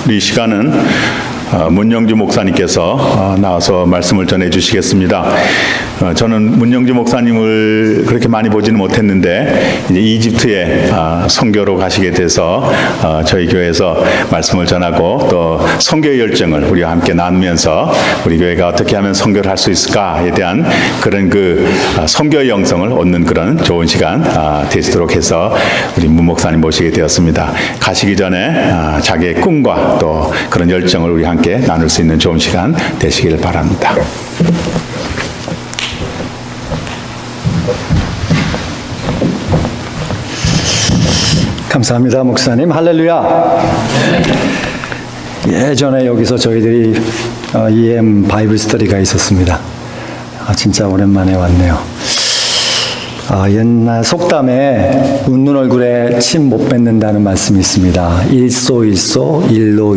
이 시간은 문영주 목사님께서 나와서 말씀을 전해 주시겠습니다. 저는 문영주 목사님을 그렇게 많이 보지는 못했는데 이제 이집트에 선교로 가시게 돼서 저희 교회에서 말씀을 전하고 또 선교의 열정을 우리와 함께 나누면서 우리 교회가 어떻게 하면 선교를 할 수 있을까에 대한 그런 그 선교의 영성을 얻는 그런 좋은 시간 되시도록 해서 우리 문 목사님 모시게 되었습니다. 가시기 전에 자기의 꿈과 또 그런 열정을 우리 함께 나눌 수 있는 좋은 시간 되시길 바랍니다. 감사합니다, 목사님. 할렐루야. 예전에 여기서 저희들이 EM 바이블 스터디가 있었습니다. 진짜 오랜만에 왔네요. 옛날 속담에 웃는 얼굴에 침 못 뱉는다는 말씀이 있습니다. 일소 일로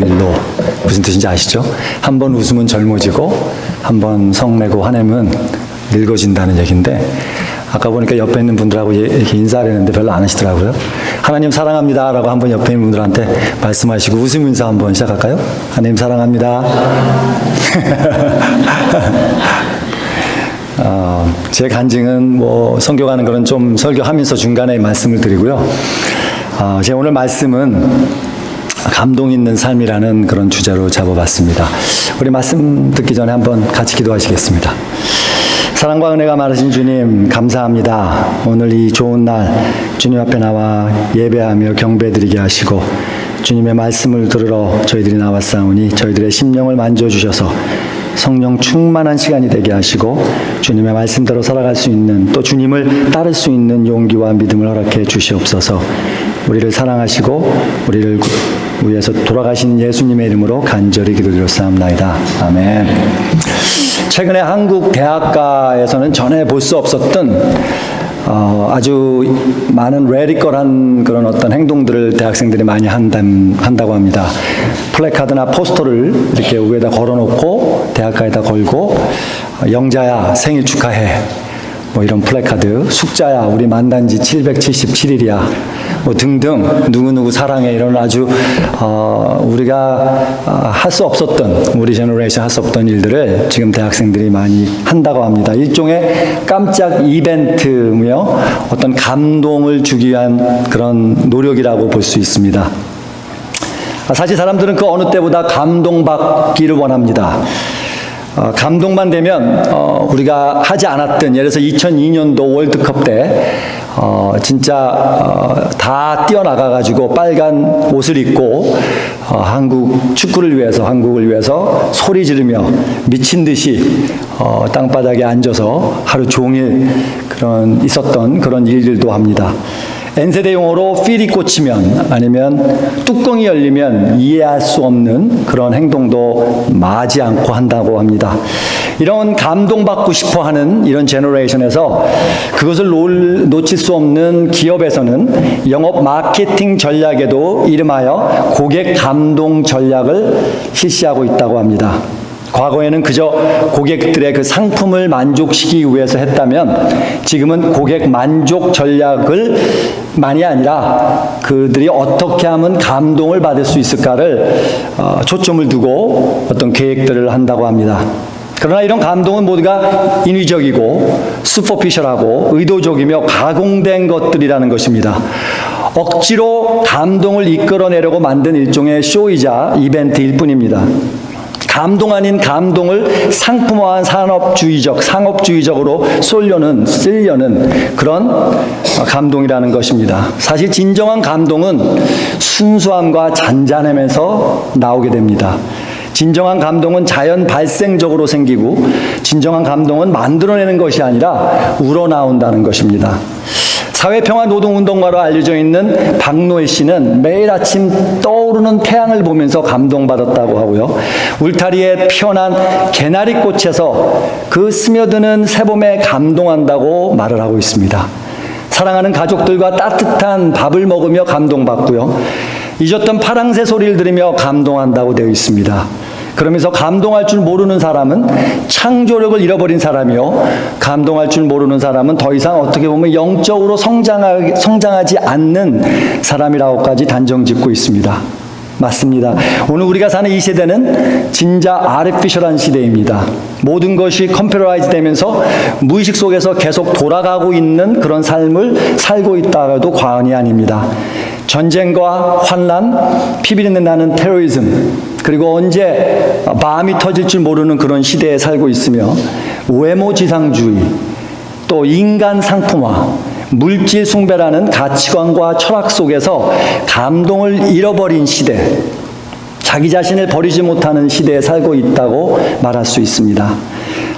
무슨 뜻인지 아시죠? 한번 웃으면 젊어지고 한번 성내고 화내면 늙어진다는 얘기인데, 아까 보니까 옆에 있는 분들하고 이렇게 인사를 했는데 별로 안 하시더라고요. 하나님 사랑합니다 라고 한번 옆에 있는 분들한테 말씀하시고 웃음 인사 한번 시작할까요? 하나님 사랑합니다. 제 간증은 선교 가는 거는 좀 설교하면서 중간에 말씀을 드리고요. 제 오늘 말씀은 감동 있는 삶이라는 그런 주제로 잡아봤습니다. 우리 말씀 듣기 전에 한번 같이 기도하시겠습니다. 사랑과 은혜가 많으신 주님, 감사합니다. 오늘 이 좋은 날 주님 앞에 나와 예배하며 경배드리게 하시고 주님의 말씀을 들으러 저희들이 나왔사오니 저희들의 심령을 만져주셔서 성령 충만한 시간이 되게 하시고 주님의 말씀대로 살아갈 수 있는, 또 주님을 따를 수 있는 용기와 믿음을 허락해 주시옵소서. 우리를 사랑하시고 우리를 위해서 돌아가신 예수님의 이름으로 간절히 기도드렸사옵나이다. 아멘. 최근에 한국 대학가에서는 전에 볼 수 없었던 아주 많은 레디컬한 그런 어떤 행동들을 대학생들이 많이 한다고 합니다. 플래카드나 포스터를 이렇게 위에다 걸어놓고 대학가에다 걸고 영자야 생일 축하해 이런 플래카드, 숙자야 우리 만난 지 777일이야 등등, 누구누구 사랑해, 이런 아주 우리가 할 수 없었던, 우리 제너레이션 할 수 없던 일들을 지금 대학생들이 많이 한다고 합니다. 일종의 깜짝 이벤트며 어떤 감동을 주기 위한 그런 노력이라고 볼 수 있습니다. 사실 사람들은 그 어느 때보다 감동받기를 원합니다. 감동만 되면 우리가 하지 않았던, 예를 들어서 2002년도 월드컵 때 진짜 다 뛰어나가가지고 빨간 옷을 입고 한국 축구를 위해서, 한국을 위해서 소리 지르며 미친 듯이 땅바닥에 앉아서 하루 종일 있었던 그런 일들도 합니다. N세대 용어로 필이 꽂히면, 아니면 뚜껑이 열리면 이해할 수 없는 그런 행동도 마지 않고 한다고 합니다. 이런 감동받고 싶어 하는 이런 제너레이션에서 그것을 놓칠 수 없는 기업에서는 영업 마케팅 전략에도 이름하여 고객 감동 전략을 실시하고 있다고 합니다. 과거에는 그저 고객들의 그 상품을 만족시키기 위해서 했다면 지금은 고객 만족 전략을 만이 아니라 그들이 어떻게 하면 감동을 받을 수 있을까를 초점을 두고 어떤 계획들을 한다고 합니다. 그러나 이런 감동은 모두가 인위적이고 슈퍼피셜하고 의도적이며 가공된 것들이라는 것입니다. 억지로 감동을 이끌어내려고 만든 일종의 쇼이자 이벤트일 뿐입니다. 감동 아닌 감동을 상품화한 상업주의적으로 쓰려는 그런 감동이라는 것입니다. 사실 진정한 감동은 순수함과 잔잔함에서 나오게 됩니다. 진정한 감동은 자연 발생적으로 생기고, 진정한 감동은 만들어내는 것이 아니라 우러나온다는 것입니다. 사회평화노동운동가로 알려져 있는 박노해 씨는 매일 아침 떠오르는 태양을 보면서 감동받았다고 하고요. 울타리에 피어난 개나리꽃에서 그 스며드는 새봄에 감동한다고 말을 하고 있습니다. 사랑하는 가족들과 따뜻한 밥을 먹으며 감동받고요. 잊었던 파랑새 소리를 들으며 감동한다고 되어 있습니다. 그러면서 감동할 줄 모르는 사람은 창조력을 잃어버린 사람이요, 감동할 줄 모르는 사람은 더 이상 어떻게 보면 영적으로 성장하지 않는 사람이라고까지 단정짓고 있습니다. 맞습니다. 오늘 우리가 사는 이 세대는 진짜 아티피셜한 시대입니다. 모든 것이 컴퓨터라이즈 되면서 무의식 속에서 계속 돌아가고 있는 그런 삶을 살고 있다가도 과언이 아닙니다. 전쟁과 환란, 피비린내 나는 테러리즘, 그리고 언제 마음이 터질 줄 모르는 그런 시대에 살고 있으며 외모지상주의, 또 인간 상품화, 물질 숭배라는 가치관과 철학 속에서 감동을 잃어버린 시대, 자기 자신을 버리지 못하는 시대에 살고 있다고 말할 수 있습니다.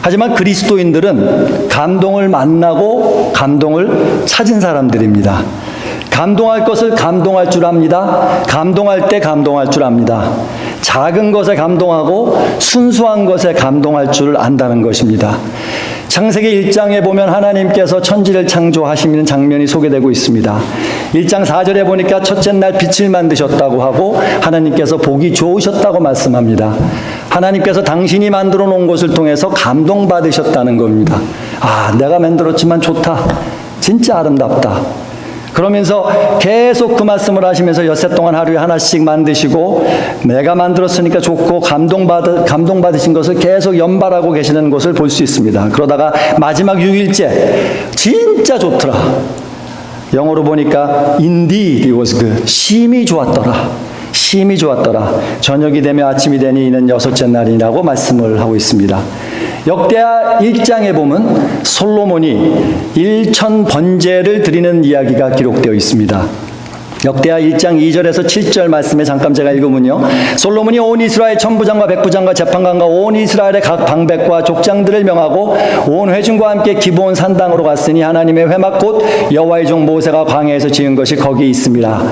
하지만 그리스도인들은 감동을 만나고 감동을 찾은 사람들입니다. 감동할 것을 감동할 줄 압니다. 감동할 때 감동할 줄 압니다. 작은 것에 감동하고 순수한 것에 감동할 줄 안다는 것입니다. 창세기 1장에 보면 하나님께서 천지를 창조하시는 장면이 소개되고 있습니다. 1장 4절에 보니까 첫째 날 빛을 만드셨다고 하고 하나님께서 보기 좋으셨다고 말씀합니다. 하나님께서 당신이 만들어 놓은 것을 통해서 감동받으셨다는 겁니다. 아, 내가 만들었지만 좋다. 진짜 아름답다. 그러면서 계속 그 말씀을 하시면서 엿새 동안 하루에 하나씩 만드시고 내가 만들었으니까 좋고 감동받으신 것을 계속 연발하고 계시는 것을 볼 수 있습니다. 그러다가 마지막 6일째 진짜 좋더라. 영어로 보니까 indeed it was good. 심히 좋았더라. 심히 좋았더라. 저녁이 되며 아침이 되니 이는 여섯째 날이라고 말씀을 하고 있습니다. 역대하 1장에 보면 솔로몬이 1000번제를 드리는 이야기가 기록되어 있습니다. 역대하 1장 2절에서 7절 말씀에 잠깐 제가 읽으면요. 솔로몬이 온 이스라엘 천부장과 백부장과 재판관과 온 이스라엘의 각 방백과 족장들을 명하고 온 회중과 함께 기브온 산당으로 갔으니 하나님의 회막 곧 여호와의 종 모세가 광야에서 지은 것이 거기 있습니다.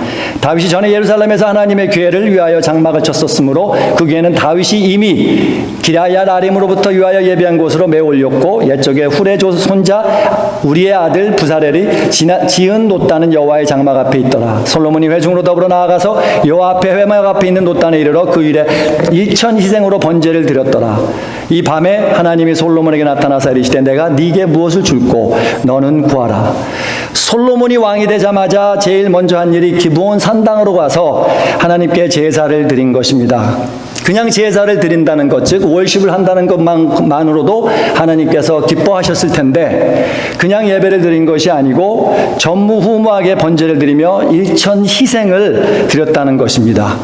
다윗이 전에 예루살렘에서 하나님의 괴를 위하여 장막을 쳤었으므로 그 괴는 다윗이 이미 기랴얏 아림으로부터 위하여 예비한 곳으로 메어 올렸고 옛적에 후레 손자 우리의 아들 부사렐이 지은 놋단은 여호와의 장막 앞에 있더라. 솔로몬이 회중으로 더불어 나아가서 여호와 앞에 회막 앞에 있는 놋단에 이르러 그 일에 1000 희생으로 번제를 드렸더라. 이 밤에 하나님이 솔로몬에게 나타나사 이르시되 내가 네게 무엇을 줄꼬 너는 구하라. 솔로몬이 왕이 되자마자 제일 먼저 한 일이 기브온 산당으로 가서 하나님께 제사를 드린 것입니다. 그냥 제사를 드린다는 것, 즉 월십을 한다는 것만으로도 하나님께서 기뻐하셨을 텐데 그냥 예배를 드린 것이 아니고 전무후무하게 번제를 드리며 1000 희생을 드렸다는 것입니다.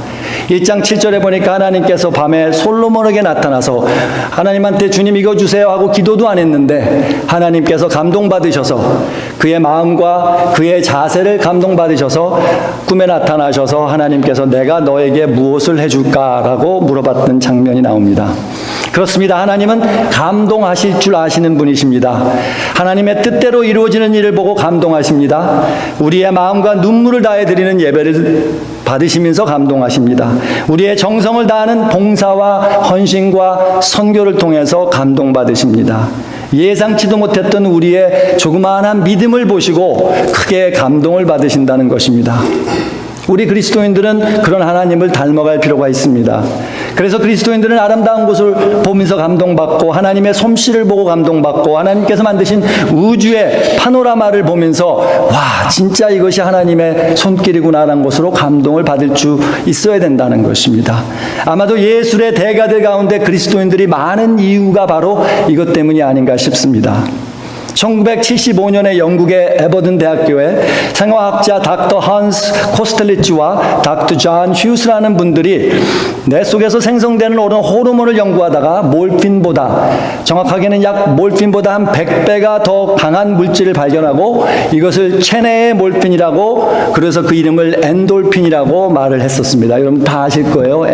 1장 7절에 보니까 하나님께서 밤에 솔로몬에게 나타나서 하나님한테 주님 이거 주세요 하고 기도도 안 했는데 하나님께서 감동받으셔서 그의 마음과 그의 자세를 감동받으셔서 꿈에 나타나셔서 하나님께서 내가 너에게 무엇을 해줄까라고 물어봤던 장면이 나옵니다. 그렇습니다. 하나님은 감동하실 줄 아시는 분이십니다. 하나님의 뜻대로 이루어지는 일을 보고 감동하십니다. 우리의 마음과 눈물을 다해 드리는 예배를 받으시면서 감동하십니다. 우리의 정성을 다하는 봉사와 헌신과 선교를 통해서 감동받으십니다. 예상치도 못했던 우리의 조그마한 믿음을 보시고 크게 감동을 받으신다는 것입니다. 우리 그리스도인들은 그런 하나님을 닮아갈 필요가 있습니다. 그래서 그리스도인들은 아름다운 것을 보면서 감동받고 하나님의 솜씨를 보고 감동받고 하나님께서 만드신 우주의 파노라마를 보면서 와 진짜 이것이 하나님의 손길이구나라는 것으로 감동을 받을 수 있어야 된다는 것입니다. 아마도 예술의 대가들 가운데 그리스도인들이 많은 이유가 바로 이것 때문이 아닌가 싶습니다. 1975년에 영국의 에버든 대학교에 생화학자 닥터 한스 코스텔리츠와 닥터 존 휴스라는 분들이 뇌 속에서 생성되는 호르몬을 연구하다가 몰핀보다 정확하게는 약 몰핀보다 한 100배가 더 강한 물질을 발견하고 이것을 체내의 몰핀이라고 그래서 그 이름을 엔돌핀이라고 말을 했었습니다. 여러분 다 아실 거예요.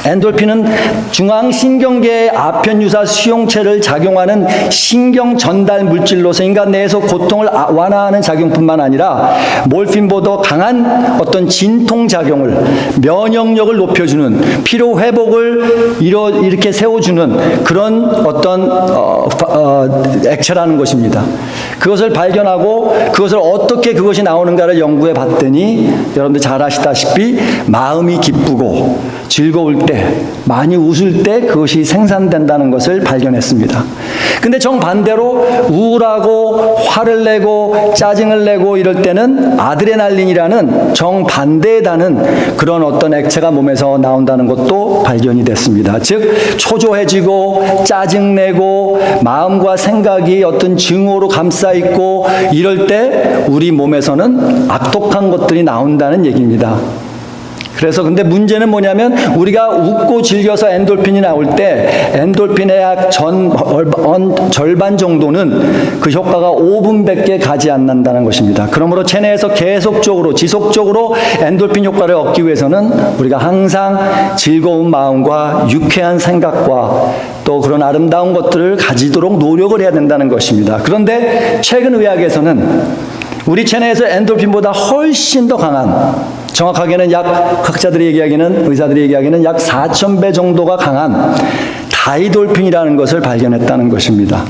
엔돌핀은 중앙신경계의 아편유사 수용체를 작용하는 신경 전달 물질로서 인간 내에서 고통을 완화하는 작용뿐만 아니라 몰핀보다 강한 어떤 진통작용을 면역력을 높여주는 피로 회복을 이렇게 세워주는 그런 어떤 액체라는 것입니다. 그것을 발견하고 그것을 어떻게 그것이 나오는가를 연구해 봤더니 여러분들 잘 아시다시피 마음이 기쁘고 즐거울 때 때, 많이 웃을 때 그것이 생산된다는 것을 발견했습니다. 근데 정반대로 우울하고 화를 내고 짜증을 내고 이럴 때는 아드레날린이라는 정반대에 다는 그런 어떤 액체가 몸에서 나온다는 것도 발견이 됐습니다. 즉 초조해지고 짜증내고 마음과 생각이 어떤 증오로 감싸있고 이럴 때 우리 몸에서는 악독한 것들이 나온다는 얘기입니다. 그래서 근데 문제는 뭐냐면 우리가 웃고 즐겨서 엔돌핀이 나올 때 엔돌핀의 약 절반 정도는 그 효과가 5분밖에 가지 않는다는 것입니다. 그러므로 체내에서 계속적으로 지속적으로 엔돌핀 효과를 얻기 위해서는 우리가 항상 즐거운 마음과 유쾌한 생각과 또 그런 아름다운 것들을 가지도록 노력을 해야 된다는 것입니다. 그런데 최근 의학에서는 우리 체내에서 엔돌핀보다 훨씬 더 강한, 정확하게는 학자들이 얘기하기는, 의사들이 얘기하기는 약 4,000배 정도가 강한 다이돌핀이라는 것을 발견했다는 것입니다.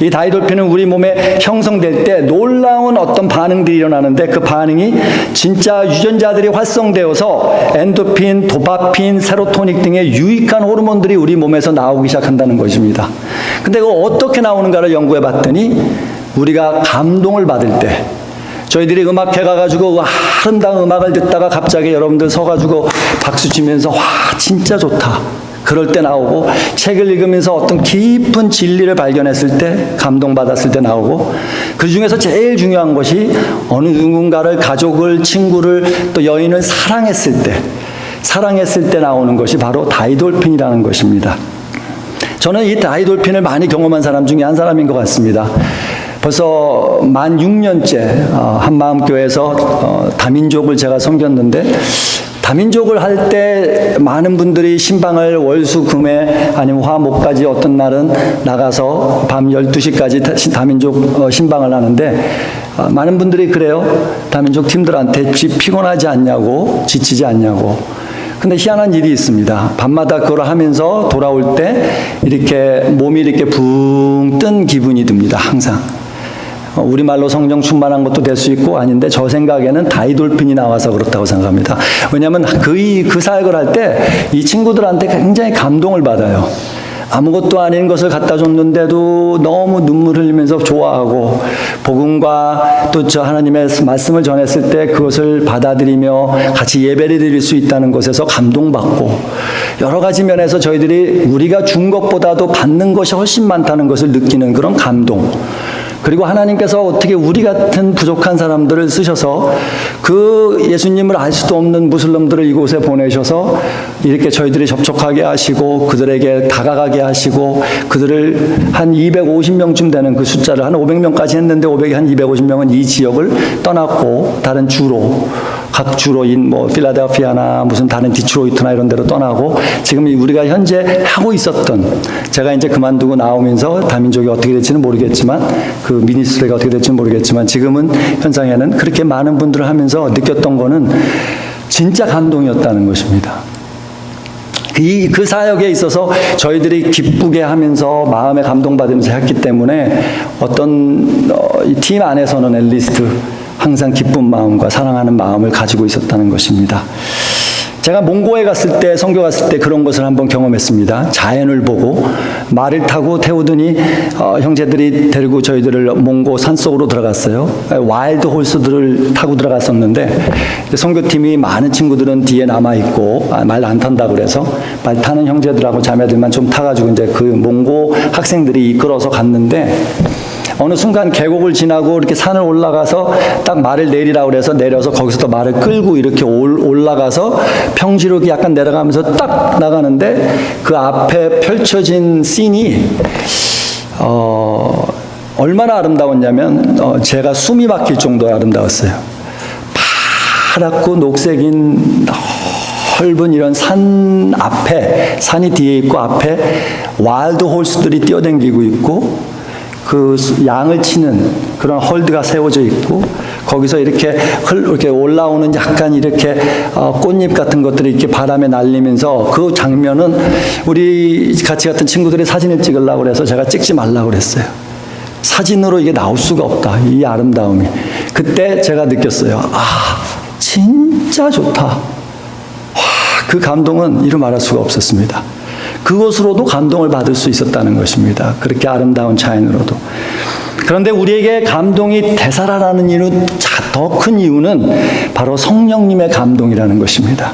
이 다이돌핀은 우리 몸에 형성될 때 놀라운 어떤 반응들이 일어나는데 그 반응이 진짜 유전자들이 활성되어서 엔도핀, 도파민, 세로토닌 등의 유익한 호르몬들이 우리 몸에서 나오기 시작한다는 것입니다. 근데 그거 어떻게 나오는가를 연구해 봤더니 우리가 감동을 받을 때, 저희들이 음악회 가가지고 아름다운 음악을 듣다가 갑자기 여러분들 서가지고 박수 치면서 와 진짜 좋다 그럴 때 나오고, 책을 읽으면서 어떤 깊은 진리를 발견했을 때 감동받았을 때 나오고, 그 중에서 제일 중요한 것이 어느 누군가를, 가족을, 친구를, 또 여인을 사랑했을 때 나오는 것이 바로 다이돌핀이라는 것입니다. 저는 이 다이돌핀을 많이 경험한 사람 중에 한 사람인 것 같습니다. 벌써 만 6년째 한마음교회에서 다민족을 제가 섬겼는데, 다민족을 할 때 많은 분들이 신방을 월수금에 아니면 화목까지 어떤 날은 나가서 밤 12시까지 다민족 신방을 하는데, 많은 분들이 그래요. 다민족 팀들한테 피곤하지 않냐고, 지치지 않냐고. 근데 희한한 일이 있습니다. 밤마다 그걸 하면서 돌아올 때 이렇게 몸이 이렇게 붕 뜬 기분이 듭니다. 항상. 우리말로 성령 충만한 것도 될 수 있고 아닌데, 저 생각에는 다이돌핀이 나와서 그렇다고 생각합니다. 왜냐하면 그 사역을 할 때 이 친구들한테 굉장히 감동을 받아요. 아무것도 아닌 것을 갖다 줬는데도 너무 눈물 흘리면서 좋아하고, 복음과 또 저 하나님의 말씀을 전했을 때 그것을 받아들이며 같이 예배를 드릴 수 있다는 것에서 감동받고, 여러 가지 면에서 저희들이 우리가 준 것보다도 받는 것이 훨씬 많다는 것을 느끼는 그런 감동, 그리고 하나님께서 어떻게 우리 같은 부족한 사람들을 쓰셔서 그 예수님을 알 수도 없는 무슬림들을 이곳에 보내셔서 이렇게 저희들이 접촉하게 하시고 그들에게 다가가게 하시고, 그들을 한 250명쯤 되는 그 숫자를 한 500명까지 했는데 한 250명은 이 지역을 떠났고 다른 주로, 각 주로인 뭐 필라델피아나 무슨 다른 디트로이트나 이런 데로 떠나고, 지금 우리가 현재 하고 있었던, 제가 이제 그만두고 나오면서 다민족이 어떻게 될지는 모르겠지만, 그 미니스트리가 어떻게 될지는 모르겠지만, 지금은 현장에는 그렇게 많은 분들을 하면서 느꼈던 거는 진짜 감동이었다는 것입니다. 그 사역에 있어서 저희들이 기쁘게 하면서 마음에 감동받으면서 했기 때문에 어떤 이 팀 안에서는 앨리스트 항상 기쁜 마음과 사랑하는 마음을 가지고 있었다는 것입니다. 제가 몽고에 갔을 때, 선교 갔을 때 그런 것을 한번 경험했습니다. 자연을 보고 말을 타고 태우더니 형제들이 데리고 저희들을 몽고 산속으로 들어갔어요. 와일드 홀스들을 타고 들어갔었는데, 선교팀이 많은 친구들은 뒤에 남아있고 말 안 탄다 그래서 말 타는 형제들하고 자매들만 좀 타가지고 이제 그 몽고 학생들이 이끌어서 갔는데, 어느 순간 계곡을 지나고 이렇게 산을 올라가서 딱 말을 내리라고 그래서 내려서 거기서 또 말을 끌고 이렇게 올라가서 평지로 약간 내려가면서 딱 나가는데, 그 앞에 펼쳐진 씬이 얼마나 아름다웠냐면 제가 숨이 막힐 정도로 아름다웠어요. 파랗고 녹색인 넓은 이런 산 앞에, 산이 뒤에 있고 앞에 와일드 홀스들이 뛰어다니고 있고, 그 양을 치는 그런 홀드가 세워져 있고, 거기서 이렇게 올라오는 약간 이렇게 꽃잎 같은 것들이 이렇게 바람에 날리면서, 그 장면은 우리 같이 갔던 친구들이 사진을 찍으려고 그래서 제가 찍지 말라고 그랬어요. 사진으로 이게 나올 수가 없다, 이 아름다움이. 그때 제가 느꼈어요. 아, 진짜 좋다. 와, 그 감동은 이루 말할 수가 없었습니다. 그것으로도 감동을 받을 수 있었다는 것입니다. 그렇게 아름다운 차인으로도. 그런데 우리에게 감동이 되살아나는 이유는, 더 큰 이유는 바로 성령님의 감동이라는 것입니다.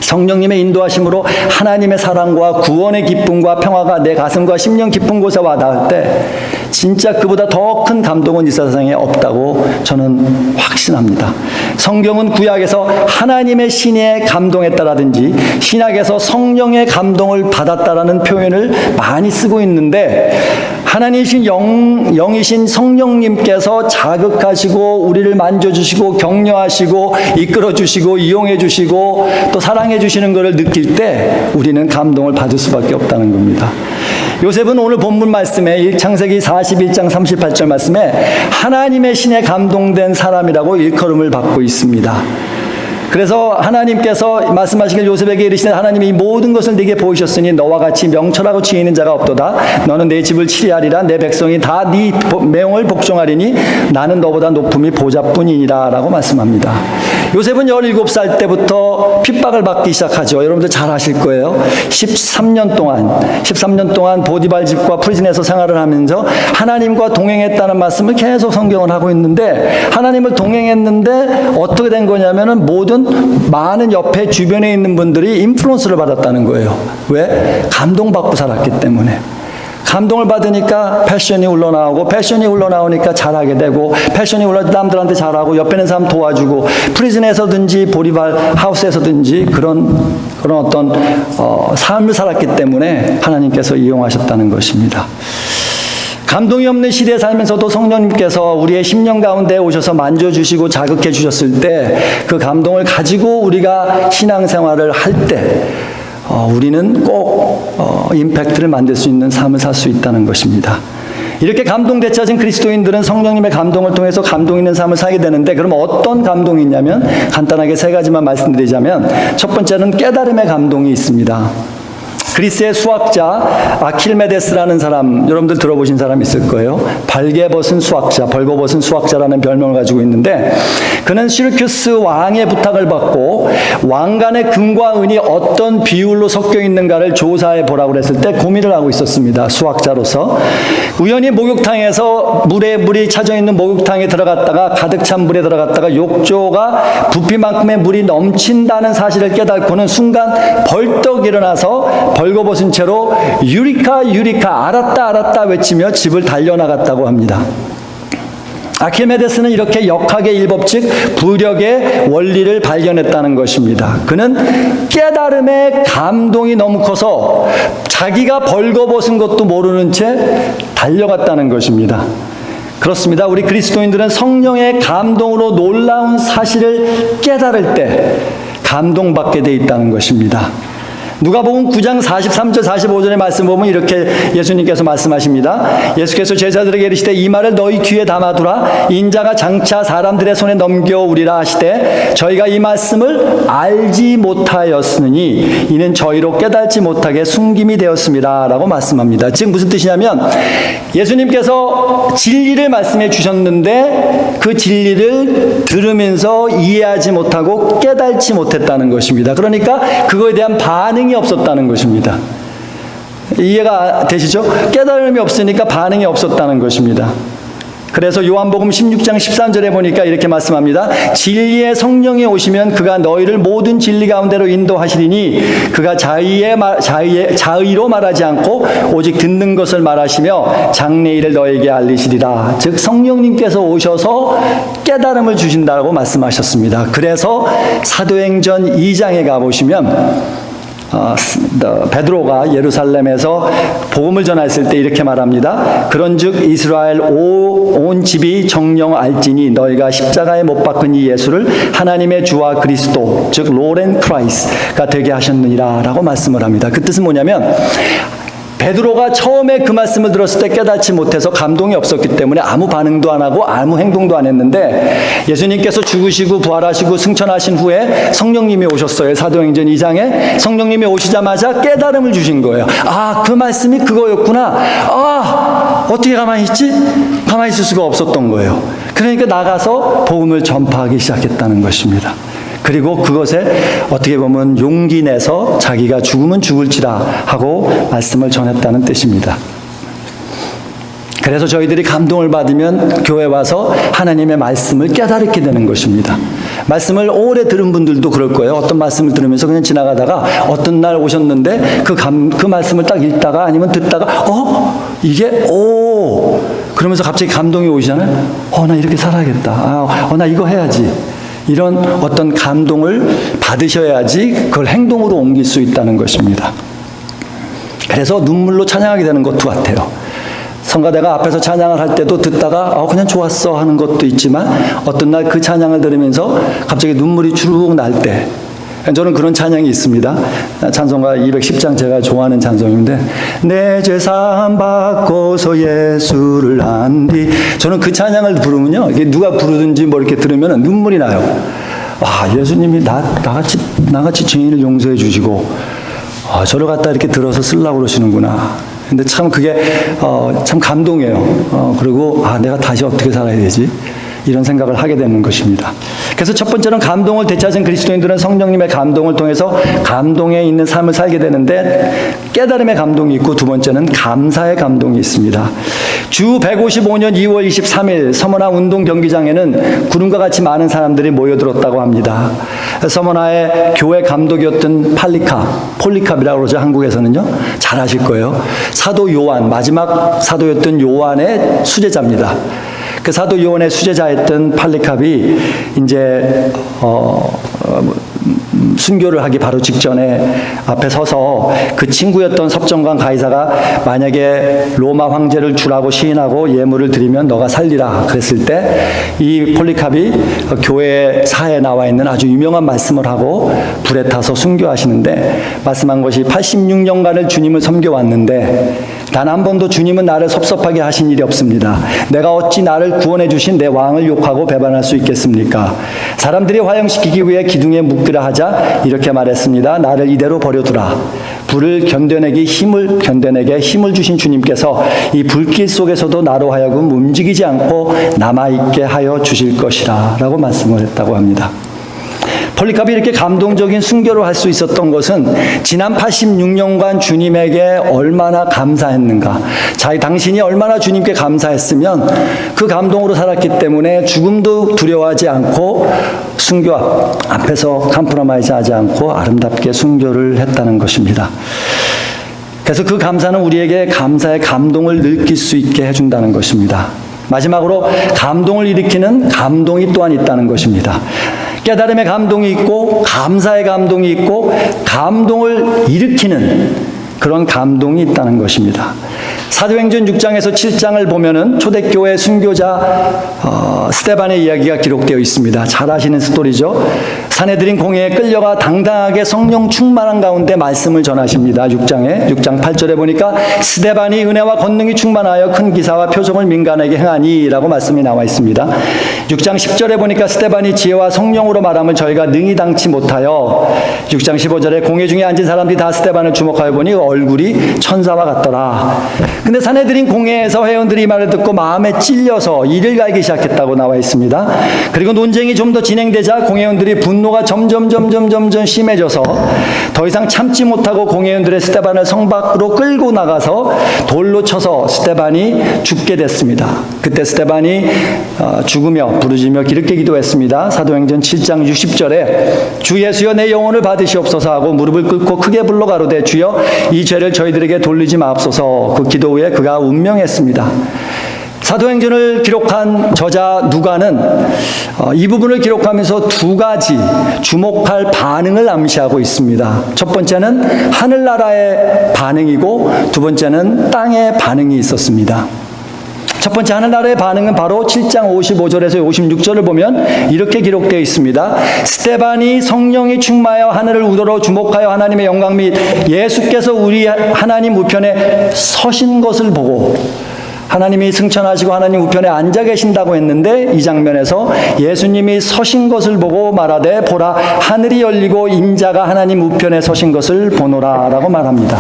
성령님의 인도하심으로 하나님의 사랑과 구원의 기쁨과 평화가 내 가슴과 심령 깊은 곳에 와닿을 때 진짜 그보다 더 큰 감동은 이 세상에 없다고 저는 확신합니다. 성경은 구약에서 하나님의 신의 감동했다라든지 신약에서 성령의 감동을 받았다라는 표현을 많이 쓰고 있는데, 하나님이신 영이신 성령님께서 자극하시고 우리를 만져주시고 격려하시고 이끌어주시고 이용해주시고 또 사랑해주시는 것을 느낄 때 우리는 감동을 받을 수밖에 없다는 겁니다. 요셉은 오늘 본문 말씀에 창세기 41장 38절 말씀에 하나님의 신에 감동된 사람이라고 일컬음을 받고 있습니다. 그래서 하나님께서 말씀하시길 요셉에게 이르시되 하나님이 이 모든 것을 네게 보이셨으니 너와 같이 명철하고 지혜 있는 자가 없도다. 너는 내 집을 치리하리라. 내 백성이 다 네 명을 복종하리니 나는 너보다 높음이 보좌뿐이니라 라고 말씀합니다. 요셉은 17살 때부터 핍박을 받기 시작하죠. 여러분들 잘 아실 거예요. 13년 동안 보디발 집과 프리즌에서 생활을 하면서 하나님과 동행했다는 말씀을 계속 성경을 하고 있는데, 하나님을 동행했는데 어떻게 된 거냐면은 많은 옆에 주변에 있는 분들이 인플루언스를 받았다는 거예요. 왜? 감동받고 살았기 때문에. 감동을 받으니까 패션이 흘러나오고, 패션이 흘러나오니까 잘하게 되고, 패션이 흘러나오니까 남들한테 잘하고, 옆에 있는 사람 도와주고, 프리즌에서든지 보리발 하우스에서든지 그런 어떤 삶을 살았기 때문에 하나님께서 이용하셨다는 것입니다. 감동이 없는 시대에 살면서도 성령님께서 우리의 심령 가운데 오셔서 만져주시고 자극해 주셨을 때 그 감동을 가지고 우리가 신앙생활을 할 때 우리는 꼭 임팩트를 만들 수 있는 삶을 살 수 있다는 것입니다. 이렇게 감동되찾은 그리스도인들은 성령님의 감동을 통해서 감동 있는 삶을 살게 되는데, 그럼 어떤 감동이 있냐면 간단하게 3가지만 말씀드리자면, 첫 번째는 깨달음의 감동이 있습니다. 그리스의 수학자 아킬메데스라는 사람, 여러분들 들어보신 사람 있을 거예요. 벌거벗은 수학자라는 별명을 가지고 있는데, 그는 시르큐스 왕의 부탁을 받고 왕관의 금과 은이 어떤 비율로 섞여 있는가를 조사해 보라고 했을 때 고민을 하고 있었습니다. 수학자로서. 우연히 목욕탕에서 물이 차져 있는 목욕탕에 들어갔다가, 가득 찬 물에 들어갔다가 욕조가 부피만큼의 물이 넘친다는 사실을 깨닫고는 순간 벌떡 일어나서 벌거벗은 채로 유리카 알았다 외치며 집을 달려나갔다고 합니다. 아킬메데스는 이렇게 역학의 일법칙 부력의 원리를 발견했다는 것입니다. 그는 깨달음의 감동이 너무 커서 자기가 벌거벗은 것도 모르는 채 달려갔다는 것입니다. 그렇습니다. 우리 그리스도인들은 성령의 감동으로 놀라운 사실을 깨달을 때 감동받게 돼 있다는 것입니다. 누가복음 9장 43절 45절의 말씀 보면 이렇게 예수님께서 말씀하십니다. 예수께서 제자들에게 이르시되 이 말을 너희 귀에 담아두라. 인자가 장차 사람들의 손에 넘겨오리라 하시되 저희가 이 말씀을 알지 못하였으니 이는 저희로 깨닫지 못하게 숨김이 되었습니다 라고 말씀합니다. 즉 무슨 뜻이냐면, 예수님께서 진리를 말씀해 주셨는데 그 진리를 들으면서 이해하지 못하고 깨닫지 못했다는 것입니다. 그러니까 그거에 대한 반응이 없었다는 것입니다. 이해가 되시죠? 깨달음이 없으니까 반응이 없었다는 것입니다. 그래서 요한복음 16장 13절에 보니까 이렇게 말씀합니다. 진리의 성령이 오시면 그가 너희를 모든 진리 가운데로 인도하시리니 그가 자의로 말하지 않고 오직 듣는 것을 말하시며 장래일을 너에게 알리시리라. 즉 성령님께서 오셔서 깨달음을 주신다고 말씀하셨습니다. 그래서 사도행전 2장에 가보시면 베드로가 예루살렘에서 복음을 전했을 때 이렇게 말합니다. 그런즉 이스라엘 온 집이 정령 알지니 너희가 십자가에 못 박은 이 예수를 하나님의 주와 그리스도 즉 로렌 크라이스가 되게 하셨느니라 라고 말씀을 합니다. 그 뜻은 뭐냐면, 베드로가 처음에 그 말씀을 들었을 때 깨닫지 못해서 감동이 없었기 때문에 아무 반응도 안 하고 아무 행동도 안 했는데, 예수님께서 죽으시고 부활하시고 승천하신 후에 성령님이 오셨어요. 사도행전 2장에 성령님이 오시자마자 깨달음을 주신 거예요. 아, 그 말씀이 그거였구나. 아, 어떻게 가만히 있지? 가만히 있을 수가 없었던 거예요. 그러니까 나가서 복음을 전파하기 시작했다는 것입니다. 그리고 그것에 어떻게 보면 용기 내서 자기가 죽으면 죽을지라 하고 말씀을 전했다는 뜻입니다. 그래서 저희들이 감동을 받으면 교회 와서 하나님의 말씀을 깨달게 되는 것입니다. 말씀을 오래 들은 분들도 그럴 거예요. 어떤 말씀을 들으면서 그냥 지나가다가 어떤 날 오셨는데 그 말씀을 딱 읽다가 아니면 듣다가 이게 그러면서 갑자기 감동이 오시잖아요. 나 이렇게 살아야겠다. 나 이거 해야지. 이런 어떤 감동을 받으셔야지 그걸 행동으로 옮길 수 있다는 것입니다. 그래서 눈물로 찬양하게 되는 것도 같아요. 성가대가 앞에서 찬양을 할 때도 듣다가 그냥 좋았어 하는 것도 있지만 어떤 날 그 찬양을 들으면서 갑자기 눈물이 주르륵 날 때, 저는 그런 찬양이 있습니다. 찬송가 210장 제가 좋아하는 찬송인데, 내 재산 바꿔서 예수를 안디. 저는 그 찬양을 부르면요, 이게 누가 부르든지 뭐 이렇게 들으면 눈물이 나요. 예수님이 나같이 죄인을 용서해 주시고 저를 갖다 이렇게 들어서 쓰려고 그러시는구나. 근데 참 그게 참 감동이에요. 그리고 내가 다시 어떻게 살아야 되지? 이런 생각을 하게 되는 것입니다. 그래서 첫 번째는 감동을 되찾은 그리스도인들은 성령님의 감동을 통해서 감동에 있는 삶을 살게 되는데 깨달음의 감동이 있고, 두 번째는 감사의 감동이 있습니다. 주 155년 2월 23일 서머나 운동 경기장에는 구름과 같이 많은 사람들이 모여들었다고 합니다. 서머나의 교회 감독이었던 폴리캅이라고 그러죠. 한국에서는요. 잘 아실 거예요. 사도 요한, 마지막 사도였던 요한의 수제자입니다. 그 사도 요한의 수제자였던 폴리캅이 이제 순교를 하기 바로 직전에 앞에 서서 그 친구였던 섭정관 가이사가 만약에 로마 황제를 주라고 시인하고 예물을 드리면 너가 살리라 그랬을 때 이 폴리캅이 교회 사에 나와 있는 아주 유명한 말씀을 하고 불에 타서 순교하시는데, 말씀한 것이 86년간을 주님을 섬겨왔는데 단 한 번도 주님은 나를 섭섭하게 하신 일이 없습니다. 내가 어찌 나를 구원해 주신 내 왕을 욕하고 배반할 수 있겠습니까? 사람들이 화형시키기 위해 기둥에 묶으라 하자 이렇게 말했습니다. 나를 이대로 버려두라. 불을 견뎌내게 힘을 주신 주님께서 이 불길 속에서도 나로 하여금 움직이지 않고 남아있게 하여 주실 것이라 라고 말씀을 했다고 합니다. 폴리캅이 이렇게 감동적인 순교를 할 수 있었던 것은 지난 86년간 주님에게 얼마나 감사했는가, 당신이 얼마나 주님께 감사했으면 그 감동으로 살았기 때문에 죽음도 두려워하지 않고 순교 앞에서 컴프로마이즈 하지 않고 아름답게 순교를 했다는 것입니다. 그래서 그 감사는 우리에게 감사의 감동을 느낄 수 있게 해준다는 것입니다. 마지막으로 감동을 일으키는 감동이 또한 있다는 것입니다. 깨달음의 감동이 있고 감사의 감동이 있고 감동을 일으키는 그런 감동이 있다는 것입니다. 사도행전 6장에서 7장을 보면은 초대교회 순교자 스데반의 이야기가 기록되어 있습니다. 잘 아시는 스토리죠. 사내들인 공회에 끌려가 당당하게 성령 충만한 가운데 말씀을 전하십니다. 6장 8절에 보니까 스데반이 은혜와 권능이 충만하여 큰 기사와 표적을 민간에게 행하니 라고 말씀이 나와 있습니다. 6장 10절에 보니까 스데반이 지혜와 성령으로 말함을 저희가 능히 당치 못하여, 6장 15절에 공회 중에 앉은 사람들이 다 스데반을 주목하여 보니 얼굴이 천사와 같더라. 근데 사내들인 공회에서 회원들이 이 말을 듣고 마음에 찔려서 이를 갈기 시작했다고 나와 있습니다. 그리고 논쟁이 좀 더 진행되자 공회원들이 분노가 점점 심해져서 더 이상 참지 못하고 공회원들의 스데반을 성 밖으로 끌고 나가서 돌로 쳐서 스데반이 죽게 됐습니다. 그때 스데반이 죽으며 부르짖며 기렇게 기도했습니다. 사도행전 7장 60절에 주 예수여 내 영혼을 받으시옵소서 하고 무릎을 꿇고 크게 불러 가로되 주여 이 죄를 저희들에게 돌리지 마옵소서. 그 기도 후에 그가 운명했습니다. 사도행전을 기록한 저자 누가는 이 부분을 기록하면서 두 가지 주목할 반응을 암시하고 있습니다. 첫 번째는 하늘나라의 반응이고 두 번째는 땅의 반응이 있었습니다. 첫 번째 하늘나라의 반응은 바로 7장 55절에서 56절을 보면 이렇게 기록되어 있습니다. 스데반이 성령이 충만하여 하늘을 우러러 주목하여 하나님의 영광 및 예수께서 우리 하나님 우편에 서신 것을 보고, 하나님이 승천하시고 하나님 우편에 앉아 계신다고 했는데 이 장면에서 예수님이 서신 것을 보고 말하되 보라 하늘이 열리고 인자가 하나님 우편에 서신 것을 보노라 라고 말합니다.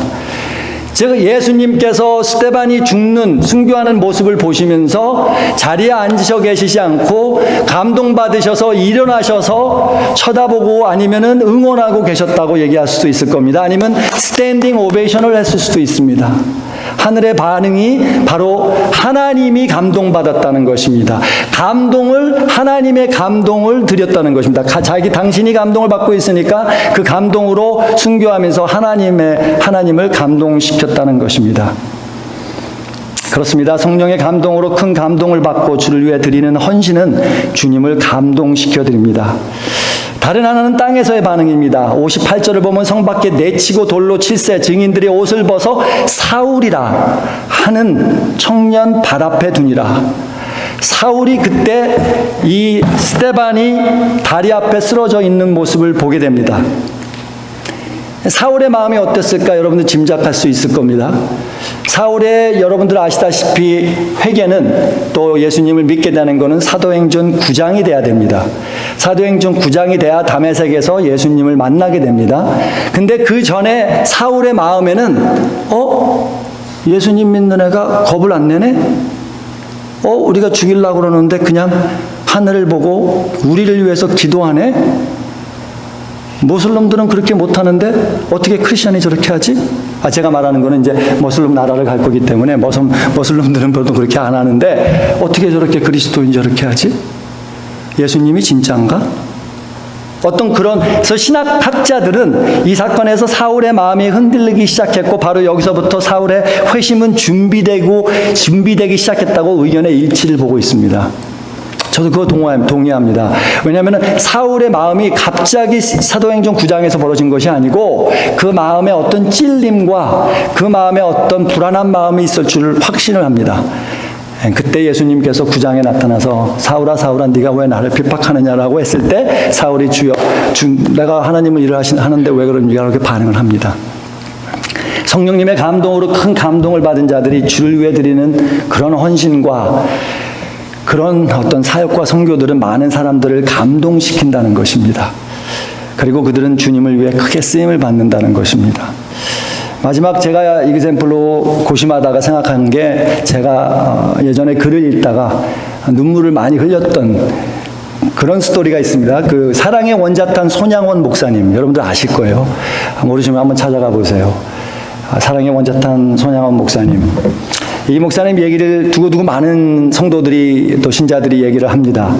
즉 예수님께서 스데반이 죽는 순교하는 모습을 보시면서 자리에 앉으셔 계시지 않고 감동받으셔서 일어나셔서 쳐다보고 아니면은 응원하고 계셨다고 얘기할 수도 있을 겁니다. 아니면 스탠딩 오베이션을 했을 수도 있습니다. 하늘의 반응이 바로 하나님이 감동받았다는 것입니다. 하나님의 감동을 드렸다는 것입니다. 당신이 감동을 받고 있으니까 그 감동으로 순교하면서 하나님을 감동시켰다는 것입니다. 그렇습니다. 성령의 감동으로 큰 감동을 받고 주를 위해 드리는 헌신은 주님을 감동시켜 드립니다. 다른 하나는 땅에서의 반응입니다. 58절을 보면 성 밖에 내치고 돌로 칠세 증인들의 옷을 벗어 사울이라 하는 청년 발 앞에 두니라. 사울이 그때 이 스데반이 다리 앞에 쓰러져 있는 모습을 보게 됩니다. 사울의 마음이 어땠을까 여러분들 짐작할 수 있을 겁니다. 사울의 여러분들 아시다시피 회개는 또 예수님을 믿게 되는 것은 사도행전 9장이 돼야 됩니다. 사도행전 9장이 돼야 다메섹에서 예수님을 만나게 됩니다. 근데 그 전에 사울의 마음에는 예수님 믿는 애가 겁을 안 내네? 우리가 죽이려고 그러는데 그냥 하늘을 보고 우리를 위해서 기도하네? 모슬림들은 그렇게 못하는데 어떻게 크리스천이 저렇게 하지? 제가 말하는 거는 이제 모슬림 나라를 갈 거기 때문에 모슬림들은 보통 그렇게 안 하는데 어떻게 저렇게 그리스도인 저렇게 하지? 예수님이 진짜인가? 그래서 신학학자들은 이 사건에서 사울의 마음이 흔들리기 시작했고 바로 여기서부터 사울의 회심은 준비되기 시작했다고 의견의 일치를 보고 있습니다. 저도 그거 동의합니다. 왜냐하면 사울의 마음이 갑자기 사도행전 9장에서 벌어진 것이 아니고 그 마음에 어떤 찔림과 그 마음에 어떤 불안한 마음이 있을 줄 확신을 합니다. 그때 예수님께서 9장에 나타나서 사울아 사울아 네가 왜 나를 핍박하느냐라고 했을 때 사울이 주여 내가 하나님을 일을 하는데 왜 그러는가 이렇게 반응을 합니다. 성령님의 감동으로 큰 감동을 받은 자들이 주를 위해 드리는 그런 헌신과 그런 어떤 사역과 선교들은 많은 사람들을 감동시킨다는 것입니다. 그리고 그들은 주님을 위해 크게 쓰임을 받는다는 것입니다. 마지막 제가 이그샘플로 고심하다가 생각한 게 제가 예전에 글을 읽다가 눈물을 많이 흘렸던 그런 스토리가 있습니다. 그 사랑의 원자탄 손양원 목사님 여러분들 아실 거예요. 모르시면 한번 찾아가 보세요. 사랑의 원자탄 손양원 목사님. 이 목사님 얘기를 두고 많은 성도들이 또 신자들이 얘기를 합니다.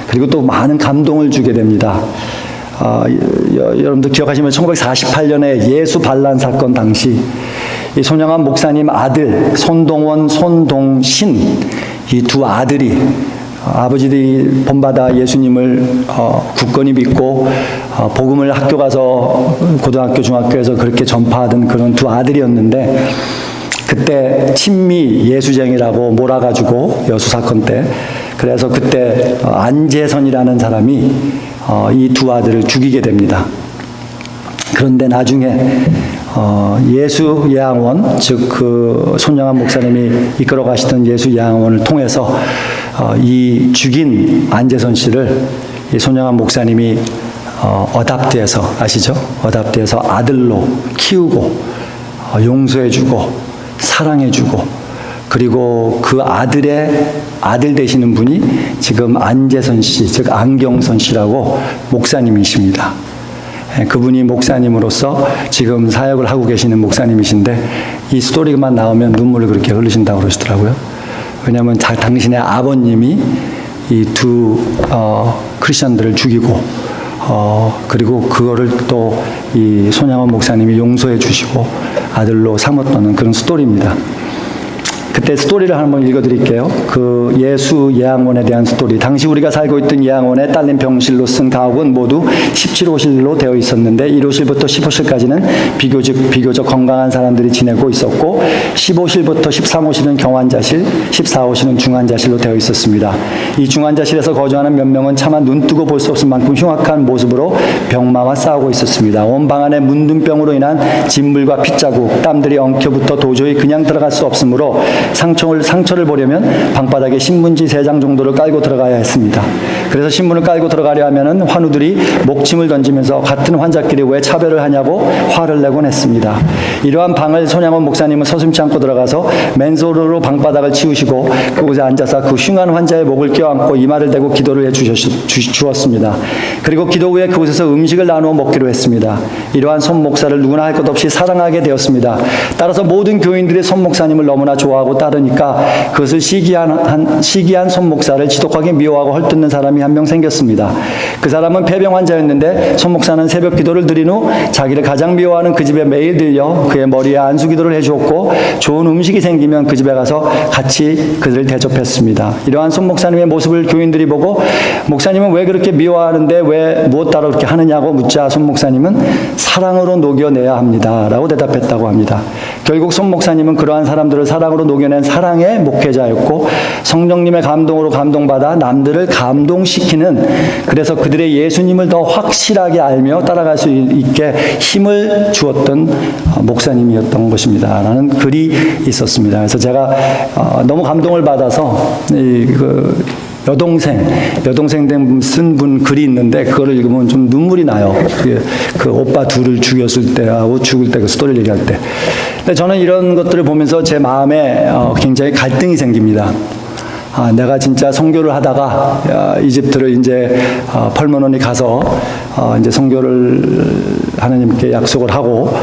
그리고 또 많은 감동을 주게 됩니다. 여러분들 기억하시면 1948년에 예수 반란 사건 당시 이 손양원 목사님 아들 손동원, 손동신 이 두 아들이 아버지들이 본받아 예수님을 굳건히 믿고 복음을 학교 가서 고등학교, 중학교에서 그렇게 전파하던 그런 두 아들이었는데 그때 친미 예수쟁이라고 몰아가지고 여수 사건 때 그래서 그때 안재선이라는 사람이 이 두 아들을 죽이게 됩니다. 그런데 나중에 예수 예양원 즉 그 손양원 목사님이 이끌어 가시던 예수 예양원을 통해서 이 죽인 안재선 씨를 이 손양원 목사님이 어답트해서 아시죠? 어답트해서 아들로 키우고 용서해주고 사랑해주고 그리고 그 아들의 아들 되시는 분이 지금 안재선 씨, 즉 안경선 씨라고 목사님이십니다. 그분이 목사님으로서 지금 사역을 하고 계시는 목사님이신데 이 스토리만 나오면 눈물을 그렇게 흘리신다고 그러시더라고요. 왜냐하면 당신의 아버님이 이 두 크리스천들을 죽이고 그리고 그거를 또 이 손양원 목사님이 용서해 주시고 아들로 삼았다는 그런 스토리입니다. 그때 스토리를 한번 읽어드릴게요. 그 예수 예양원에 대한 스토리. 당시 우리가 살고 있던 예양원에 딸린 병실로 쓴 가옥은 모두 17호실로 되어 있었는데 1호실부터 10호실까지는 비교적 건강한 사람들이 지내고 있었고 15호실부터 13호실은 경환자실, 14호실은 중환자실로 되어 있었습니다. 이 중환자실에서 거주하는 몇 명은 차마 눈뜨고 볼 수 없을 만큼 흉악한 모습으로 병마와 싸우고 있었습니다. 온 방 안에 문둥병으로 인한 진물과 핏자국, 땀들이 엉켜붙어 도저히 그냥 들어갈 수 없으므로 상처를 보려면 방바닥에 신문지 3장 정도를 깔고 들어가야 했습니다. 그래서 신문을 깔고 들어가려 하면은 환우들이 목침을 던지면서 같은 환자끼리 왜 차별을 하냐고 화를 내곤 했습니다. 이러한 방을 손양원 목사님은 서슴지 않고 들어가서 맨손으로 방바닥을 치우시고 그곳에 앉아서 그 흉한 환자의 목을 껴안고 이마를 대고 기도를 해 주었습니다. 그리고 기도 후에 그곳에서 음식을 나누어 먹기로 했습니다. 이러한 손 목사를 누구나 할 것 없이 사랑하게 되었습니다. 따라서 모든 교인들이 손 목사님을 너무나 좋아하고 따르니까 그것을 시기한 손 목사를 지독하게 미워하고 헐뜯는 사람이 한 명 생겼습니다. 그 사람은 폐병 환자였는데 손 목사는 새벽 기도를 드린 후 자기를 가장 미워하는 그 집에 매일 들려 그의 머리에 안수 기도를 해주었고 좋은 음식이 생기면 그 집에 가서 같이 그들을 대접했습니다. 이러한 손 목사님의 모습을 교인들이 보고 목사님은 왜 그렇게 미워하는데 왜 무엇 따라 그렇게 하느냐고 묻자 손 목사님은 사랑으로 녹여내야 합니다 라고 대답했다고 합니다. 결국 손 목사님은 그러한 사람들을 사랑으로 녹여낸 사랑의 목회자였고 성령님의 감동으로 감동받아 남들을 감동시키는 그래서 그들의 예수님을 더 확실하게 알며 따라갈 수 있게 힘을 주었던 목사님이었던 것입니다 라는 글이 있었습니다. 그래서 제가 너무 감동을 받아서 여동생 쓴 분 글이 있는데 그거를 읽으면 좀 눈물이 나요. 그 오빠 둘을 죽였을 때하고 죽을 때 그 스토리를 얘기할 때. 근데 저는 이런 것들을 보면서 제 마음에 굉장히 갈등이 생깁니다. 내가 진짜 선교를 하다가 이집트를 이제 펄모논이 가서 이제 선교를 하나님께 약속을 하고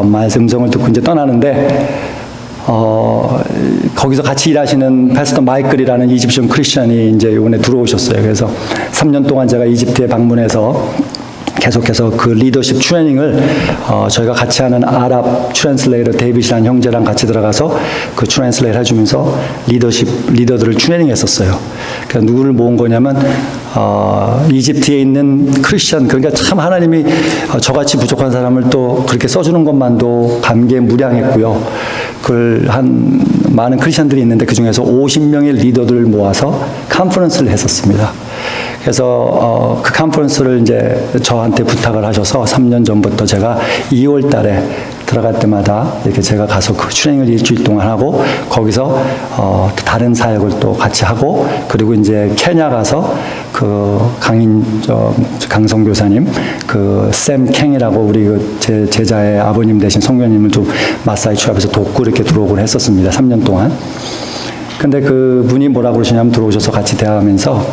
말씀성을 듣고 이제 떠나는데 거기서 같이 일하시는 패스터 마이클이라는 이집션 크리스천이 이제 이번에 들어오셨어요. 그래서 3년 동안 제가 이집트에 방문해서 계속해서 그 리더십 트레이닝을 저희가 같이 하는 아랍 트랜슬레이터 데이빗이라는 형제랑 같이 들어가서 그 트랜슬레이터 해주면서 리더들을 트레이닝했었어요. 그러니까 누구를 모은 거냐면 이집트에 있는 크리스천, 그러니까 참 하나님이 저같이 부족한 사람을 또 그렇게 써주는 것만도 감개무량했고요. 그걸 한 많은 크리스천들이 있는데 그 중에서 50명의 리더들을 모아서 컨퍼런스를 했었습니다. 그래서 그 컨퍼런스를 이제 저한테 부탁을 하셔서 3년 전부터 제가 2월 달에 들어갈 때마다 이렇게 제가 가서 그 트레이닝을 일주일 동안 하고 거기서 다른 사역을 또 같이 하고 그리고 이제 케냐 가서 그 강성 교사님 그 샘 캥이라고 우리 제 제자의 아버님 되신 성교님을 좀 마사이 취합해서 돕고 이렇게 들어오곤 했었습니다. 3년 동안. 근데 그 분이 뭐라고 그러시냐면 들어오셔서 같이 대화하면서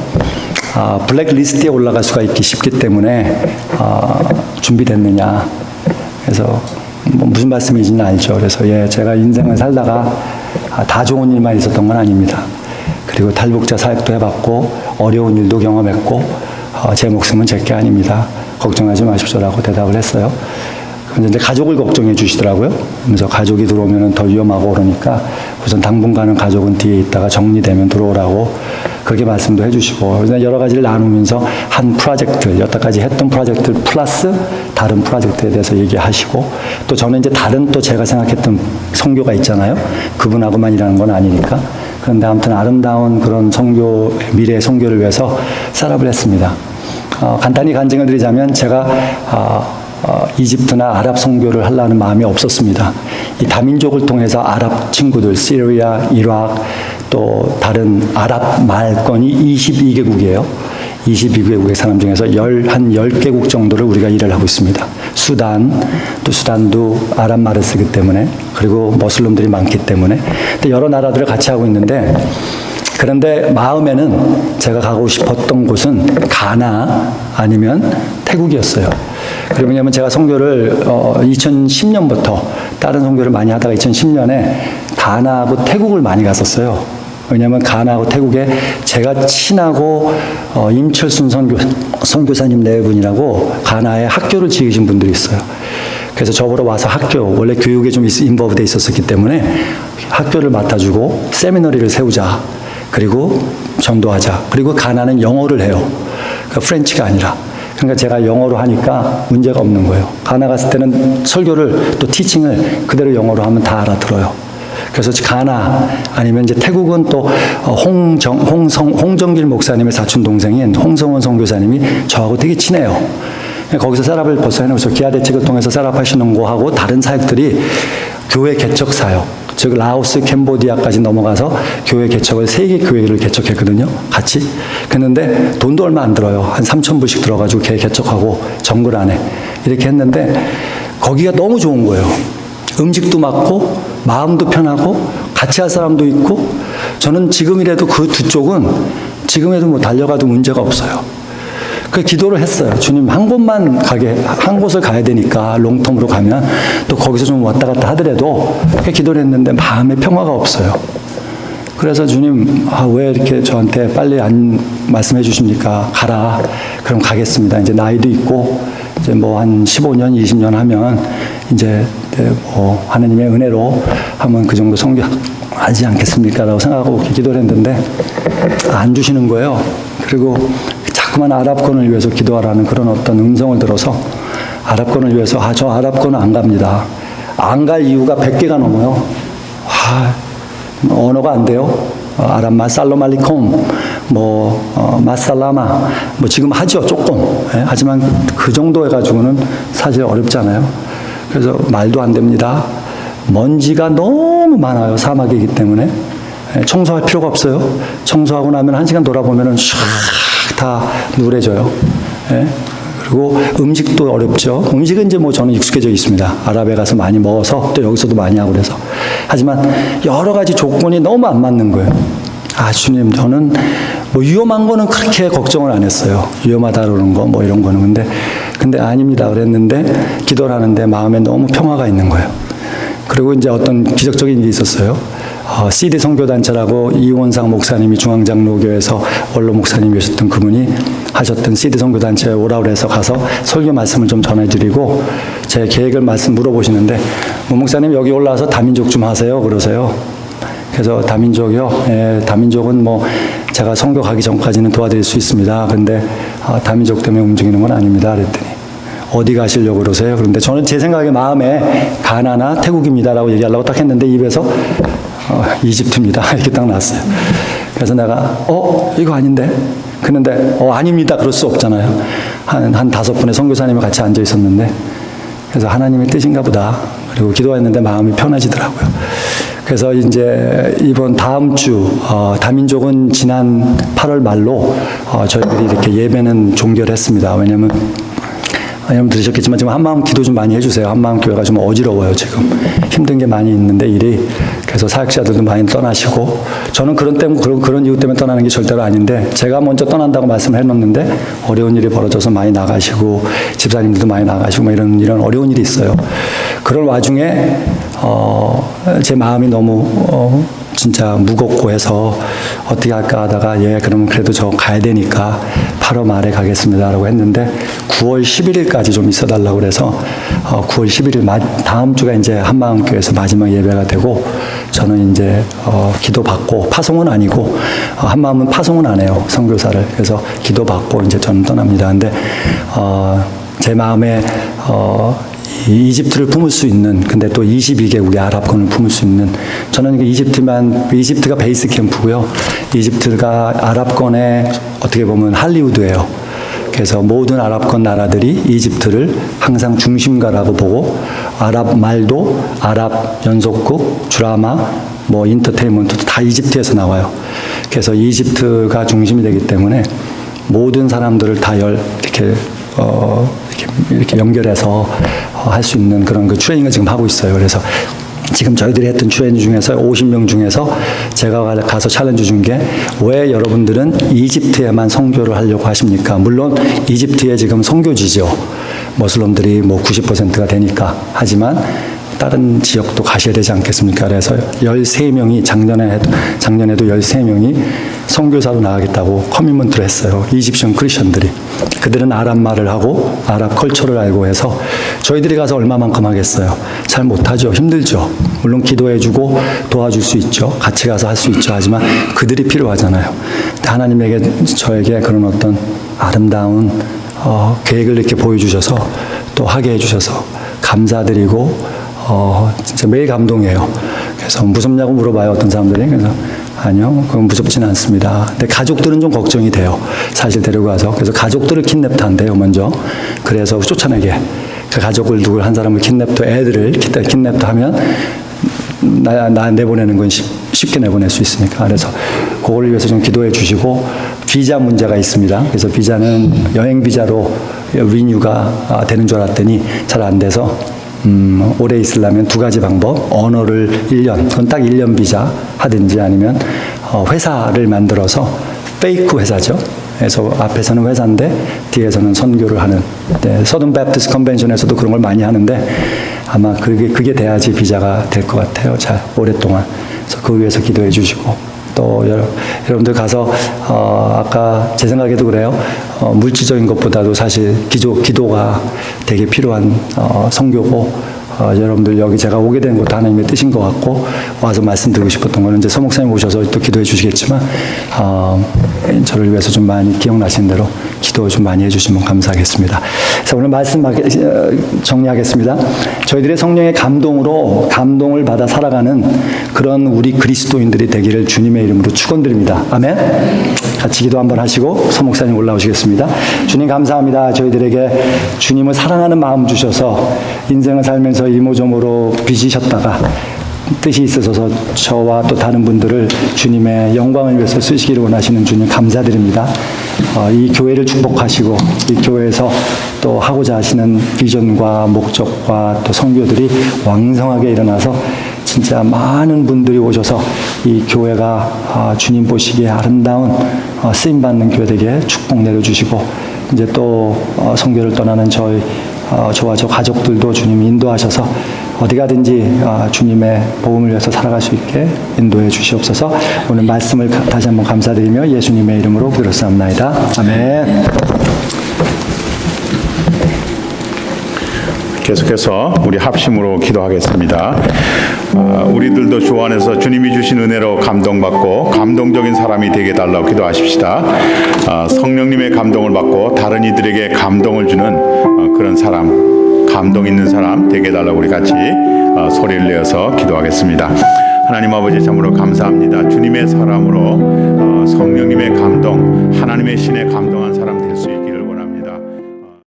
블랙리스트에 올라갈 수가 있기 쉽기 때문에 준비됐느냐. 그래서 뭐 무슨 말씀인지는 알죠. 그래서 제가 인생을 살다가 다 좋은 일만 있었던 건 아닙니다. 그리고 탈북자 사역도 해봤고 어려운 일도 경험했고 제 목숨은 제게 아닙니다. 걱정하지 마십시오라고 대답을 했어요. 근데 이제 가족을 걱정해 주시더라고요. 그래서 가족이 들어오면 더 위험하고 그러니까 우선 당분간은 가족은 뒤에 있다가 정리되면 들어오라고 그렇게 말씀도 해주시고 여러 가지를 나누면서 한 프로젝트, 여태까지 했던 프로젝트 플러스 다른 프로젝트에 대해서 얘기하시고 또 저는 이제 다른 또 제가 생각했던 선교가 있잖아요. 그분하고만 일하는 건 아니니까. 그런데 아무튼 아름다운 그런 선교, 미래의 선교를 위해서 셋업을 했습니다. 간단히 간증을 드리자면 제가 이집트나 아랍 선교를 하려는 마음이 없었습니다. 이 다민족을 통해서 아랍 친구들, 시리아, 이라크, 또 다른 아랍 말권이 22개국이에요. 22개국의 사람 중에서 한 10개국 정도를 우리가 일을 하고 있습니다. 또 수단도 아랍 말을 쓰기 때문에, 그리고 머슬림들이 많기 때문에, 여러 나라들을 같이 하고 있는데, 그런데 마음에는 제가 가고 싶었던 곳은 가나 아니면 태국이었어요. 그리고 왜냐하면 제가 선교를 2010년부터 다른 선교를 많이 하다가 2010년에 가나하고 태국을 많이 갔었어요. 왜냐하면 가나하고 태국에 제가 친하고 임철순 선교사님 네 분이라고 가나에 학교를 지으신 분들이 있어요. 그래서 저보러 와서 원래 교육에 좀 인버브돼 있었기 때문에 학교를 맡아주고 세미너리를 세우자. 그리고 전도하자. 그리고 가나는 영어를 해요. 그러니까 프렌치가 아니라. 그러니까 제가 영어로 하니까 문제가 없는 거예요. 가나 갔을 때는 설교를 또 티칭을 그대로 영어로 하면 다 알아들어요. 그래서 가나 아니면 이제 태국은 또 홍정길 목사님의 사촌 동생인 홍성원 선교사님이 저하고 되게 친해요. 거기서 셋업을 벌써 해놓으셔서 기아 대책을 통해서 셋업하시는 거하고 다른 사역들이 교회 개척 사역, 즉 라오스, 캄보디아까지 넘어가서 교회 개척을 3개 교회를 개척했거든요. 같이. 그랬는데 돈도 얼마 안 들어요. 한 3,000불씩 들어가지고 교회 개척하고 정글 안에 이렇게 했는데 거기가 너무 좋은 거예요. 음식도 맞고 마음도 편하고 같이 할 사람도 있고 저는 지금이라도 그 두 쪽은 지금에도 뭐 달려가도 문제가 없어요. 그 기도를 했어요. 주님 한 곳만 한 곳을 가야 되니까 롱텀으로 가면 또 거기서 좀 왔다 갔다 하더라도 그렇게 기도를 했는데 마음에 평화가 없어요. 그래서 주님 왜 이렇게 저한테 빨리 안 말씀해 주십니까? 가라. 그럼 가겠습니다. 이제 나이도 있고 이제 뭐 한 15년, 20년 하면 이제 뭐 하나님의 은혜로 하면 그 정도 성교하지 않겠습니까? 라고 생각하고 기도를 했는데 안 주시는 거예요. 그리고 자꾸만 아랍권을 위해서 기도하라는 그런 어떤 음성을 들어서 아랍권을 위해서 저 아랍권은 안 갑니다. 안 갈 이유가 100개가 넘어요. 언어가 안 돼요. 아랍말 살롬 알리콤 마살라마 지금 하죠 조금. 하지만 그 정도 해가지고는 사실 어렵잖아요. 그래서 말도 안 됩니다. 먼지가 너무 많아요. 사막이기 때문에 청소할 필요가 없어요. 청소하고 나면 1시간 돌아보면은 샥 다 누래져요. 그리고 음식도 어렵죠. 음식은 이제 뭐 저는 익숙해져 있습니다. 아랍에 가서 많이 먹어서 또 여기서도 많이 하고 그래서. 하지만 여러 가지 조건이 너무 안 맞는 거예요. 주님, 저는 뭐 위험한 거는 그렇게 걱정을 안 했어요. 위험하다 그러는 거, 뭐 이런 거는. 근데 아닙니다. 그랬는데, 기도를 하는데 마음에 너무 평화가 있는 거예요. 그리고 이제 어떤 기적적인 일이 있었어요. CD 선교단체라고 이원상 목사님이 중앙장로교에서 원로 목사님이셨던 그분이 하셨던 CD 선교단체에 오라고 해서 가서 설교 말씀을 좀 전해드리고 제 계획을 물어보시는데 목사님 여기 올라와서 다민족 좀 하세요 그러세요. 그래서 다민족이요? 다민족은 뭐 제가 선교 가기 전까지는 도와드릴 수 있습니다. 근데 다민족 때문에 움직이는 건 아닙니다. 그랬더니 어디 가시려고 그러세요? 그런데 저는 제 생각에 마음에 가나나 태국입니다라고 얘기하려고 딱 했는데 입에서 이집트입니다. 이렇게 딱 나왔어요. 그래서 내가 이거 아닌데? 그런데 아닙니다. 그럴 수 없잖아요. 한 5분의 선교사님이 같이 앉아 있었는데 그래서 하나님의 뜻인가 보다. 그리고 기도했는데 마음이 편해지더라고요. 그래서 이제 다음 주 다민족은 지난 8월 말로 저희들이 이렇게 예배는 종결했습니다. 왜냐하면 여러분 들으셨겠지만 지금 한마음 기도 좀 많이 해주세요. 한마음 교회가 좀 어지러워요. 지금 힘든 게 많이 있는데 일이. 그래서 사역자들도 많이 떠나시고 저는 그런 이유 때문에 떠나는 게 절대로 아닌데 제가 먼저 떠난다고 말씀을 해놓는데 어려운 일이 벌어져서 많이 나가시고 집사님들도 많이 나가시고 뭐 이런 어려운 일이 있어요. 그런 와중에 제 마음이 너무 진짜 무겁고 해서 어떻게 할까 하다가 그러면 그래도 저 가야 되니까 8월 말에 가겠습니다라고 했는데 9월 11일까지 좀 있어달라고 그래서 9월 11일 다음 주가 이제 한마음교회에서 마지막 예배가 되고 저는 이제 기도받고 파송은 아니고 한마음은 파송은 안 해요. 선교사를. 그래서 기도받고 이제 저는 떠납니다. 근데 제 마음에 이집트를 품을 수 있는 근데 또 22개국의 아랍권을 품을 수 있는 저는 이집트가 베이스 캠프고요. 이집트가 아랍권의 어떻게 보면 할리우드예요. 그래서 모든 아랍권 나라들이 이집트를 항상 중심가라고 보고 아랍 말도 아랍 연속극, 드라마, 뭐 인터테인먼트도 다 이집트에서 나와요. 그래서 이집트가 중심이 되기 때문에 모든 사람들을 다 이렇게 연결해서 할 수 있는 그런 트레이닝을 지금 하고 있어요. 그래서 지금 저희들이 했던 트레이닝 중에서 50명 중에서 제가 가서 챌린지 준 게 왜 여러분들은 이집트에만 선교를 하려고 하십니까? 물론 이집트에 지금 선교지죠. 머슬럼들이 뭐 90%가 되니까. 하지만 다른 지역도 가셔야 되지 않겠습니까? 그래서 13명이 작년에도 13명이 선교사로 나가겠다고 커미먼트를 했어요. 이집션 크리스천들이. 그들은 아랍말을 하고 아랍 컬처를 알고 해서 저희들이 가서 얼마만큼 하겠어요? 잘 못하죠. 힘들죠. 물론 기도해주고 도와줄 수 있죠. 같이 가서 할 수 있죠. 하지만 그들이 필요하잖아요. 하나님에게 저에게 그런 어떤 아름다운 계획을 이렇게 보여주셔서 또 하게 해주셔서 감사드리고 진짜 매일 감동이에요. 그래서 무섭냐고 물어봐요. 어떤 사람들이. 그래서 아니요. 그건 무섭지는 않습니다. 근데 가족들은 좀 걱정이 돼요. 사실 데리고 가서. 그래서 가족들을 킷냅도 한대요. 먼저. 그래서 쫓아내게. 그 가족을 누굴 한 사람을 킷냅도 애들을 킷냅도 하면 나 내보내는 건 쉽게 내보낼 수 있으니까. 그래서 그걸 위해서 좀 기도해 주시고, 비자 문제가 있습니다. 그래서 비자는 여행 비자로 리뉴가 되는 줄 알았더니 잘 안 돼서 오래 있으려면 두 가지 방법, 언어를 1년, 그건 딱 1년 비자 하든지 아니면 회사를 만들어서 페이크 회사죠. 그래서 앞에서는 회사인데 뒤에서는 선교를 하는, 서든 베프티스트 컨벤션에서도 그런 걸 많이 하는데 아마 그게 돼야지 비자가 될 것 같아요. 잘 오랫동안. 그래서 그 위해서 기도해 주시고, 또 여러분들 가서 아까 제 생각에도 그래요. 물질적인 것보다도 사실 기도가 되게 필요한 선교고, 여러분들 여기 제가 오게 된 것도 하나님의 뜻인 것 같고, 와서 말씀드리고 싶었던 거는 이제 서 목사님 오셔서 또 기도해 주시겠지만 저를 위해서 좀 많이 기억나시는 대로 기도 좀 많이 해주시면 감사하겠습니다. 그래서 오늘 말씀 정리하겠습니다. 저희들의 성령의 감동으로 감동을 받아 살아가는 그런 우리 그리스도인들이 되기를 주님의 이름으로 축원드립니다. 아멘. 같이 기도 한번 하시고 서 목사님 올라오시겠습니다. 주님 감사합니다. 저희들에게 주님을 사랑하는 마음 주셔서 인생을 살면서 이모저모로 빚으셨다가 뜻이 있으셔서 저와 또 다른 분들을 주님의 영광을 위해서 쓰시기를 원하시는 주님 감사드립니다. 이 교회를 축복하시고 이 교회에서 또 하고자 하시는 비전과 목적과 또 선교들이 왕성하게 일어나서 진짜 많은 분들이 오셔서 이 교회가 주님 보시기에 아름다운 쓰임받는 교회 되게 축복 내려주시고, 이제 또 선교를 떠나는 저와 저 가족들도 주님이 인도하셔서 어디 가든지 주님의 복음을 위해서 살아갈 수 있게 인도해 주시옵소서. 오늘 말씀을 다시 한번 감사드리며 예수님의 이름으로 기도드렸사옵나이다. 아멘. 계속해서 우리 합심으로 기도하겠습니다. 우리들도 주 안에서 주님이 주신 은혜로 감동받고 감동적인 사람이 되게 달라고 기도하십시다. 성령님의 감동을 받고 다른 이들에게 감동을 주는 그런 사람, 감동 있는 사람 되게 달라고 우리 같이 소리를 내어서 기도하겠습니다. 하나님 아버지 참으로 감사합니다. 주님의 사람으로 성령님의 감동, 하나님의 신에 감동한 사람 될 수 있게